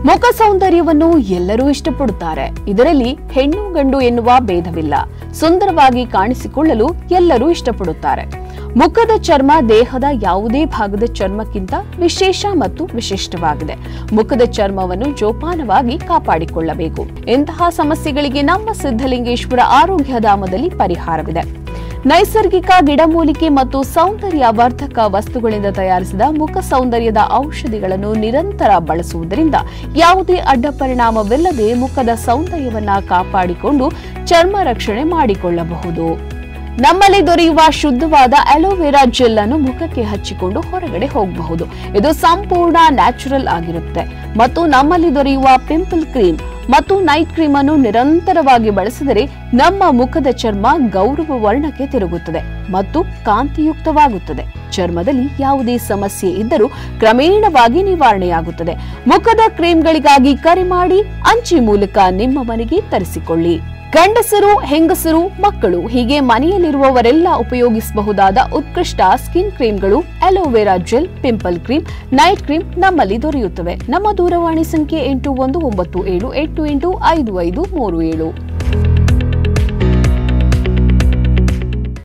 ಮುಖ ಸೌಂದರ್ಯವನ್ನು ಎಲ್ಲರೂ ಇಷ್ಟಪಡುತ್ತಾರೆ. ಇದರಲ್ಲಿ ಹೆಣ್ಣು ಗಂಡು ಎನ್ನುವ ಭೇದವಿಲ್ಲ. ಸುಂದರವಾಗಿ ಕಾಣಿಸಿಕೊಳ್ಳಲು ಎಲ್ಲರೂ ಇಷ್ಟಪಡುತ್ತಾರೆ. ಮುಖದ ಚರ್ಮ ದೇಹದ ಯಾವುದೇ ಭಾಗದ ಚರ್ಮಕ್ಕಿಂತ ವಿಶೇಷ ಮತ್ತು ವಿಶಿಷ್ಟವಾಗಿದೆ. ಮುಖದ ಚರ್ಮವನ್ನು ಜೋಪಾನವಾಗಿ ಕಾಪಾಡಿಕೊಳ್ಳಬೇಕು. ಇಂತಹ ಸಮಸ್ಯೆಗಳಿಗೆ ನಮ್ಮ ಸಿದ್ಧಲಿಂಗೇಶ್ವರ ಆರೋಗ್ಯಧಾಮದಲ್ಲಿ ಪರಿಹಾರವಿದೆ. ನೈಸರ್ಗಿಕ ಗಿಡಮೂಲಿಕೆ ಮತ್ತು ಸೌಂದರ್ಯ ವರ್ಧಕ ವಸ್ತುಗಳಿಂದ ತಯಾರಿಸಿದ ಮುಖ ಸೌಂದರ್ಯದ ಔಷಧಿಗಳನ್ನು ನಿರಂತರ ಬಳಸುವುದರಿಂದ ಯಾವುದೇ ಅಡ್ಡ ಪರಿಣಾಮವಿಲ್ಲದೆ ಮುಖದ ಸೌಂದರ್ಯವನ್ನ ಕಾಪಾಡಿಕೊಂಡು ಚರ್ಮ ರಕ್ಷಣೆ ಮಾಡಿಕೊಳ್ಳಬಹುದು. ನಮ್ಮಲ್ಲಿ ದೊರೆಯುವ ಶುದ್ಧವಾದ ಅಲೋವೆರಾ ಜೆಲ್ ಅನ್ನು ಮುಖಕ್ಕೆ ಹಚ್ಚಿಕೊಂಡು ಹೊರಗಡೆ ಹೋಗಬಹುದು. ಇದು ಸಂಪೂರ್ಣ ನ್ಯಾಚುರಲ್ ಆಗಿರುತ್ತೆ ಮತ್ತು ನಮ್ಮಲ್ಲಿ ದೊರೆಯುವ ಪಿಂಪಲ್ ಕ್ರೀಮ್ ಮತ್ತು ನೈಟ್ ಕ್ರೀಮ್ ಅನ್ನು ನಿರಂತರವಾಗಿ ಬಳಸಿದರೆ ನಮ್ಮ ಮುಖದ ಚರ್ಮ ಗೌರವ ವರ್ಣಕ್ಕೆ ತಿರುಗುತ್ತದೆ ಮತ್ತು ಕಾಂತಿಯುಕ್ತವಾಗುತ್ತದೆ. ಚರ್ಮದಲ್ಲಿ ಯಾವುದೇ ಸಮಸ್ಯೆ ಇದ್ದರೂ ಕ್ರಮೇಣವಾಗಿ ನಿವಾರಣೆಯಾಗುತ್ತದೆ. ಮುಖದ ಕ್ರೀಮ್ಗಳಿಗಾಗಿ ಕರೆ ಮಾಡಿ ಅಂಚೆ ಮೂಲಕ ನಿಮ್ಮ ಮನೆಗೆ ತರಿಸಿಕೊಳ್ಳಿ. ಗಂಡಸರು, ಹೆಂಗಸರು, ಮಕ್ಕಳು ಹೀಗೆ ಮನೆಯಲ್ಲಿರುವವರೆಲ್ಲ ಉಪಯೋಗಿಸಬಹುದಾದ ಉತ್ಕೃಷ್ಟ ಸ್ಕಿನ್ ಕ್ರೀಮ್ಗಳು aloe vera gel, pimple cream, night cream ನಮ್ಮಲ್ಲಿ ದೊರೆಯುತ್ತವೆ. ನಮ್ಮ ದೂರವಾಣಿ ಸಂಖ್ಯೆ 8197885537.